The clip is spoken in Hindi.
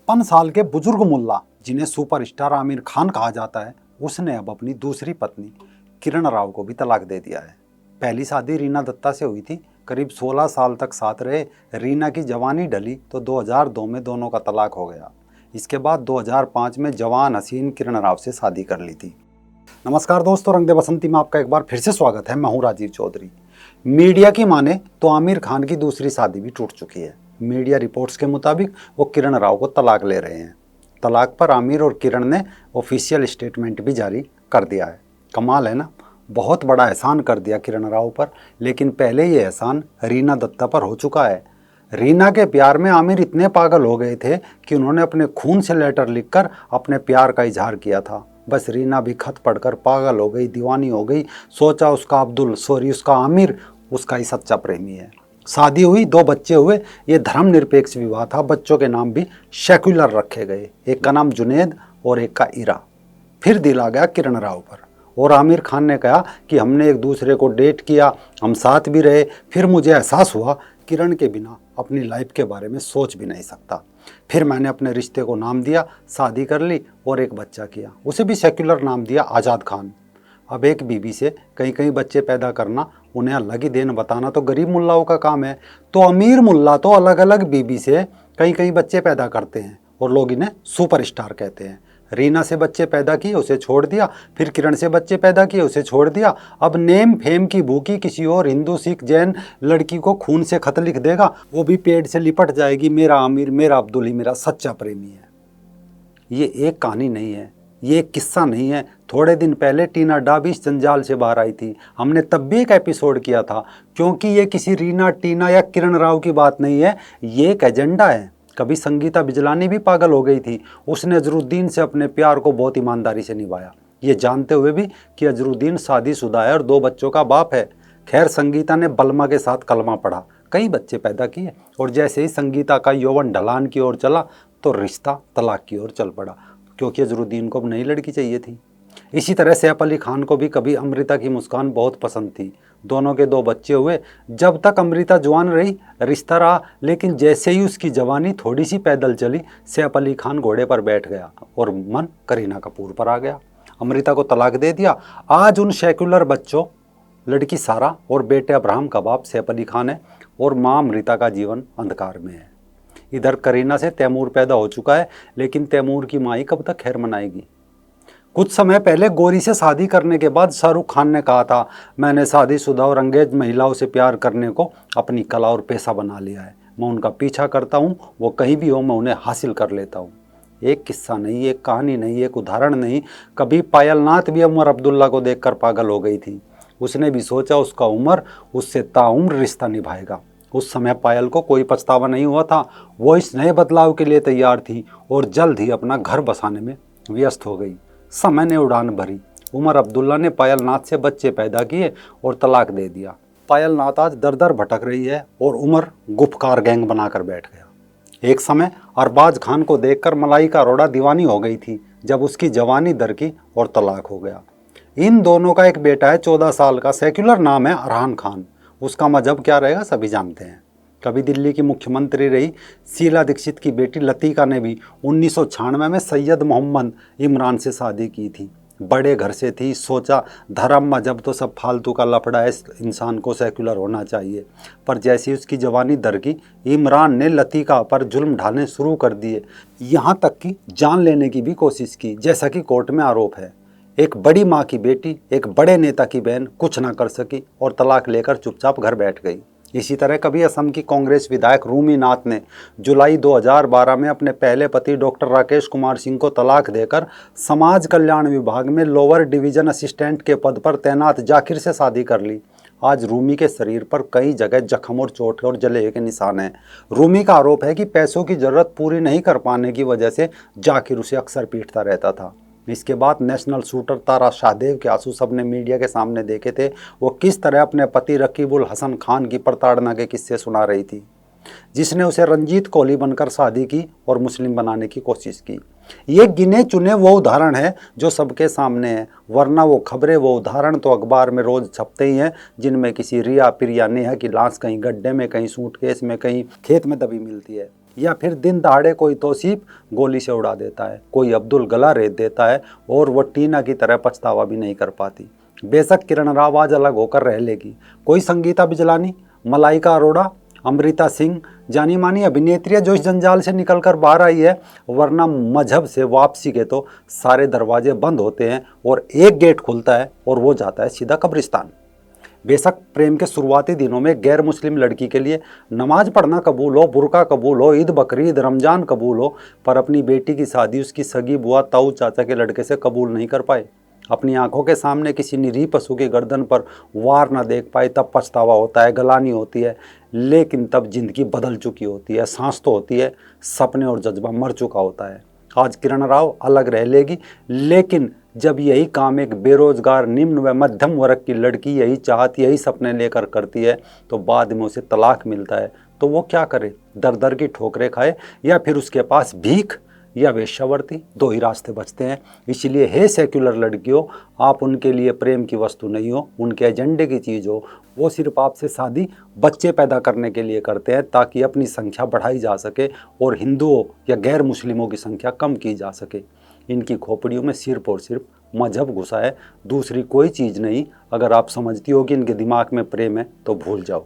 53 साल के बुजुर्ग मुल्ला जिन्हें सुपरस्टार आमिर खान कहा जाता है, उसने अब अपनी दूसरी पत्नी किरण राव को भी तलाक दे दिया है। पहली शादी रीना दत्ता से हुई थी। करीब 16 साल तक साथ रहे। रीना की जवानी ढली तो 2002 में दोनों का तलाक हो गया। इसके बाद 2005 में जवान हसीन किरण राव से शादी कर ली थी। नमस्कार दोस्तों, रंग दे बसंती में आपका एक बार फिर से स्वागत है। मैं हूं राजीव चौधरी। मीडिया की माने तो आमिर खान की दूसरी शादी भी टूट चुकी है। मीडिया रिपोर्ट्स के मुताबिक वो किरण राव को तलाक ले रहे हैं। तलाक पर आमिर और किरण ने ऑफिशियल स्टेटमेंट भी जारी कर दिया है। कमाल है ना, बहुत बड़ा एहसान कर दिया किरण राव पर, लेकिन पहले ये एहसान रीना दत्ता पर हो चुका है। रीना के प्यार में आमिर इतने पागल हो गए थे कि उन्होंने अपने खून से लेटर लिखकर अपने प्यार का इजहार किया था। बस रीना भी खत पढ़कर पागल हो गई, दीवानी हो गई। सोचा उसका उसका आमिर उसका ही सच्चा प्रेमी है। शादी हुई, 2 बच्चे हुए। ये धर्मनिरपेक्ष विवाह था। बच्चों के नाम भी सेक्युलर रखे गए। एक का नाम जुनेद और एक का इरा। फिर दिल आ गया किरण राव पर और आमिर खान ने कहा कि हमने एक दूसरे को डेट किया, हम साथ भी रहे। फिर मुझे एहसास हुआ किरण के बिना अपनी लाइफ के बारे में सोच भी नहीं सकता। फिर मैंने अपने रिश्ते को नाम दिया, शादी कर ली और एक बच्चा किया। उसे भी सेक्युलर नाम दिया, आज़ाद खान। अब एक बीबी से कई कई बच्चे पैदा करना, उन्हें अल्लाह की देन बताना तो गरीब मुल्लाओं का काम है। तो अमीर मुल्ला तो अलग अलग बीबी से कई कई बच्चे पैदा करते हैं और लोग इन्हें सुपरस्टार कहते हैं। रीना से बच्चे पैदा किए, उसे छोड़ दिया। फिर किरण से बच्चे पैदा किए, उसे छोड़ दिया। अब नेम फेम की भूखी किसी और हिंदू सिख जैन लड़की को खून से खत लिख देगा, वो भी पेट से लिपट जाएगी, मेरा आमिर, मेरा अब्दुल ही मेरा सच्चा प्रेमी है। ये एक कहानी नहीं है, ये एक किस्सा नहीं है। थोड़े दिन पहले टीना डा भी इस जंजाल से बाहर आई थी। हमने तब भी एक एपिसोड किया था, क्योंकि ये किसी रीना, टीना या किरण राव की बात नहीं है, ये एक एजेंडा है। कभी संगीता बिजलानी भी पागल हो गई थी। उसने अजरुद्दीन से अपने प्यार को बहुत ईमानदारी से निभाया, ये जानते हुए भी कि अजरुद्दीन शादीशुदा है और 2 बच्चों का बाप है। खैर, संगीता ने बलमा के साथ कलमा पढ़ा, कई बच्चे पैदा किए और जैसे ही संगीता का यौवन ढलान की ओर चला तो रिश्ता तलाक की ओर चल पड़ा, क्योंकि अजरुद्दीन को अब नई लड़की चाहिए थी। इसी तरह सैफ अली खान को भी कभी अमृता की मुस्कान बहुत पसंद थी। दोनों के 2 बच्चे हुए। जब तक अमृता जवान रही रिश्ता रहा, लेकिन जैसे ही उसकी जवानी थोड़ी सी पैदल चली, सैफ अली खान घोड़े पर बैठ गया और मन करीना कपूर पर आ गया। अमृता को तलाक दे दिया। आज उन सेक्युलर बच्चों, लड़की सारा और बेटे अब्राहम का बाप सैफ अली खान है और माँ अमृता का जीवन अंधकार में है। इधर करीना से तैमूर पैदा हो चुका है, लेकिन तैमूर की माँ ही कब तक खैर मनाएगी। कुछ समय पहले गौरी से शादी करने के बाद शाहरुख खान ने कहा था, मैंने शादीशुदा और अंगेज महिलाओं से प्यार करने को अपनी कला और पेशा बना लिया है। मैं उनका पीछा करता हूँ, वो कहीं भी हो मैं उन्हें हासिल कर लेता हूँ। एक किस्सा नहीं, एक कहानी नहीं, एक उदाहरण नहीं। कभी पायल नाथ भी उमर अब्दुल्ला को देखकर पागल हो गई थी। उसने भी सोचा उसका उमर उससे ताउम्र रिश्ता निभाएगा। उस समय पायल को कोई पछतावा नहीं हुआ था। वो इस नए बदलाव के लिए तैयार थी और जल्द ही अपना घर बसाने में व्यस्त हो गई। समय ने उड़ान भरी। उमर अब्दुल्ला ने पायल नाथ से बच्चे पैदा किए और तलाक दे दिया। पायल नाथ आज दर दर भटक रही है और उमर गुपकार गैंग बनाकर बैठ गया। एक समय अरबाज खान को देखकर मलाइका अरोड़ा दीवानी हो गई थी, जब उसकी जवानी दरकी और तलाक हो गया। इन दोनों का एक बेटा है 14 साल का, सेक्युलर नाम है अरहान खान। उसका मजहब क्या रहेगा सभी जानते हैं। कभी दिल्ली की मुख्यमंत्री रही शीला दीक्षित की बेटी लतिका ने भी 1996 में सैयद मोहम्मद इमरान से शादी की थी। बड़े घर से थी। सोचा धर्म मजहब तो सब फालतू का लफड़ा है, इंसान को सेक्युलर होना चाहिए। पर जैसी उसकी जवानी दरकी, इमरान ने लतिका पर जुल्म ढालने शुरू कर दिए, यहाँ तक कि जान लेने की भी कोशिश की, जैसा कि कोर्ट में आरोप है। एक बड़ी माँ की बेटी, एक बड़े नेता की बहन कुछ ना कर सकी और तलाक लेकर चुपचाप घर बैठ गई। इसी तरह कभी असम की कांग्रेस विधायक रूमी नाथ ने जुलाई 2012 में अपने पहले पति डॉक्टर राकेश कुमार सिंह को तलाक देकर समाज कल्याण विभाग में लोअर डिवीजन असिस्टेंट के पद पर तैनात जाकिर से शादी कर ली। आज रूमी के शरीर पर कई जगह जख्म और चोट और जले हुए के निशान हैं। रूमी का आरोप है कि पैसों की जरूरत पूरी नहीं कर पाने की वजह से जाकिर उसे अक्सर पीटता रहता था। इसके बाद नेशनल शूटर तारा शाहदेव के आंसू सबने मीडिया के सामने देखे थे। वो किस तरह अपने पति रकीबुल हसन खान की प्रताड़ना के किस्से सुना रही थी, जिसने उसे रंजीत कोहली बनकर शादी की और मुस्लिम बनाने की कोशिश की। ये गिने चुने वो उदाहरण है जो सबके सामने है, वरना वो खबरें, वो उदाहरण तो अखबार में रोज छपते ही हैं, जिनमें किसी रिया पिरिया नेहा की लाश कहीं गड्ढे में, कहीं सूटकेस में, कहीं खेत में दबी मिलती है। या फिर दिन दहाड़े कोई तौसीफ गोली से उड़ा देता है, कोई अब्दुल गला रेत देता है और वो टीना की तरह पछतावा भी नहीं कर पाती। बेशक किरण राव आज अलग होकर रह लेगी, कोई संगीता बिजलानी, मलाइका अरोड़ा, अमृता सिंह जानी मानी अभिनेत्री जो इस जंजाल से निकलकर बाहर आई है, वरना मजहब से वापसी के तो सारे दरवाजे बंद होते हैं और एक गेट खुलता है और वो जाता है सीधा कब्रिस्तान। बेशक प्रेम के शुरुआती दिनों में गैर मुस्लिम लड़की के लिए नमाज पढ़ना कबूल हो, बुर्का कबूल हो, ईद बकरीद रमजान कबूल हो, पर अपनी बेटी की शादी उसकी सगी बुआ ताऊ चाचा के लड़के से कबूल नहीं कर पाए। अपनी आंखों के सामने किसी निरीह पशु की गर्दन पर वार ना देख पाए तब पछतावा होता है, गलानी होती है, लेकिन तब जिंदगी बदल चुकी होती है, सांस तो होती है, सपने और जज्बा मर चुका होता है। आज किरण राव अलग रह लेगी, लेकिन जब यही काम एक बेरोजगार निम्न व मध्यम वर्ग की लड़की यही चाहत यही सपने लेकर करती है तो बाद में उसे तलाक मिलता है तो वो क्या करे? दर दर की ठोकरें खाए या फिर उसके पास भीख या वेश्यावृत्ति, दो ही रास्ते बचते हैं। इसलिए हे सेक्युलर लड़कियों, आप उनके लिए प्रेम की वस्तु नहीं हो, उनके एजेंडे की चीज़ हो। वो सिर्फ आपसे शादी बच्चे पैदा करने के लिए करते हैं ताकि अपनी संख्या बढ़ाई जा सके और हिंदुओं या गैर मुस्लिमों की संख्या कम की जा सके। इनकी खोपड़ियों में सिर्फ और सिर्फ मजहब घुसा है, दूसरी कोई चीज़ नहीं। अगर आप समझती हो कि इनके दिमाग में प्रेम है तो भूल जाओ।